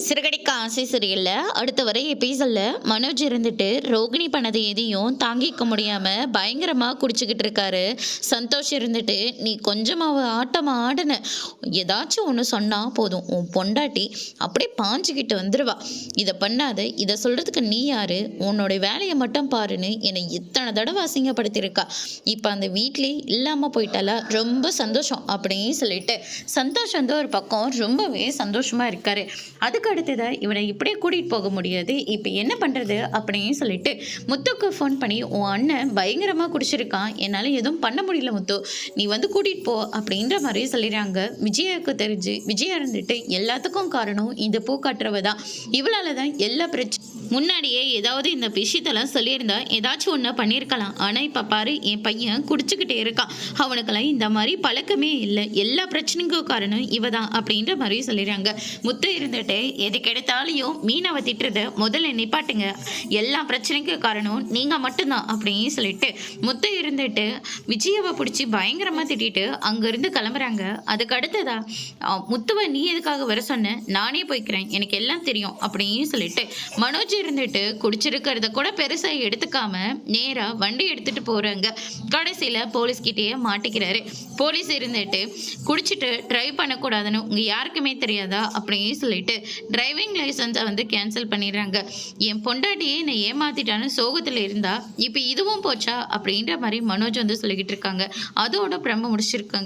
சிறகடிக்க ஆசை சரியில்ல. அடுத்த வரை எபிசோட்ல மனோஜ் இருந்துட்டு ரோகிணி பண்ணது எதையும் தாங்கிக்க முடியாம பயங்கரமா குடிச்சுக்கிட்டு இருக்காரு. சந்தோஷ் இருந்துட்டு நீ கொஞ்சமாவ ஆட்டம் ஆடுன, ஏதாச்சும் ஒன்று சொன்னா போதும் உன் பொண்டாட்டி அப்படியே பாஞ்சுக்கிட்டு வந்துடுவா. இதை பண்ணாத, இதை சொல்றதுக்கு நீ யாரு, உன்னோட வேலையை மட்டும் பாருன்னு என்னை இத்தனை தடவை அசிங்கப்படுத்தியிருக்கா. இப்போ அந்த வீட்லேயே இல்லாமல் போயிட்டால, ரொம்ப சந்தோஷம் அப்படின்னு சொல்லிட்டு சந்தோஷ் வந்து ஒரு பக்கம் ரொம்பவே சந்தோஷமா இருக்காரு. அதுக்கு அடுத்ததா இவனை இப்படியே கூட்டிகிட்டு போக முடியாது, இப்போ என்ன பண்ணுறது அப்படின்னு சொல்லிட்டு முத்துக்கு ஃபோன் பண்ணி உன் அண்ணன் பயங்கரமாக குடிச்சிருக்கான், என்னால் எதுவும் பண்ண முடியல முத்து, நீ வந்து கூட்டிகிட்டு போ அப்படின்ற மாதிரி சொல்லிடுறாங்க. விஜயாவுக்கு தெரிஞ்சு விஜயா இருந்துட்டு எல்லாத்துக்கும் காரணம் இந்த பூ காட்டுறவ தான், இவளால தான் எல்லா பிரச்சனை, முன்னாடியே ஏதாவது இந்த விஷயத்தெல்லாம் சொல்லியிருந்தா ஏதாச்சும் ஒன்று பண்ணியிருக்கலாம். ஆனால் இப்போ பாரு என் பையன் குடிச்சுக்கிட்டே இருக்கான், அவனுக்கெல்லாம் இந்த மாதிரி பழக்கமே இல்லை, எல்லா பிரச்சனைக்கும் காரணம் இவ தான் அப்படின்ற மாதிரி சொல்லிடுறாங்க. முத்து இருந்துட்டு எதுக்கு எடுத்தாலையும் மீனவை திட்டுறத முதல்ல நிப்பாட்டுங்க, எல்லா பிரச்சனைக்கும் காரணம் நீங்கள் மட்டும்தான் அப்படின்னு சொல்லிட்டு முத்து இருந்துட்டு விஜயாவை பிடிச்சி பயங்கரமாக திட்டிட்டு அங்கேருந்து கிளம்புறாங்க. அதுக்கு அடுத்ததா முத்துவை நீ எதுக்காக வர சொன்ன, நானே போய்க்கிறேன், எனக்கு எல்லாம் தெரியும் அப்படின்னு சொல்லிட்டு மனோஜ் இருந்துட்டு குடிச்சிருக்கிறத கூட பெருசாக எடுத்துக்காம நேராக வண்டி எடுத்துட்டு போகிறாங்க. கடைசியில் போலீஸ்கிட்டேயே மாட்டிக்கிறாரு. போலீஸ் இருந்துட்டு குடிச்சிட்டு ட்ரைவ் பண்ணக்கூடாதுன்னு உங்கள் யாருக்குமே தெரியாதா அப்படின்னு சொல்லிட்டு டிரைவிங் லைசன்ஸை வந்து கேன்சல் பண்ணிடுறாங்க. என் பொண்டாட்டியே என்னை ஏமாத்திட்டான்னு சோகத்தில் இருந்தா இப்போ இதுவும் போச்சா அப்படின்ற மாதிரி மனோஜ் வந்து சொல்லிக்கிட்டு இருக்காங்க. அதோட பிரம்ம முடிச்சிருக்காங்க.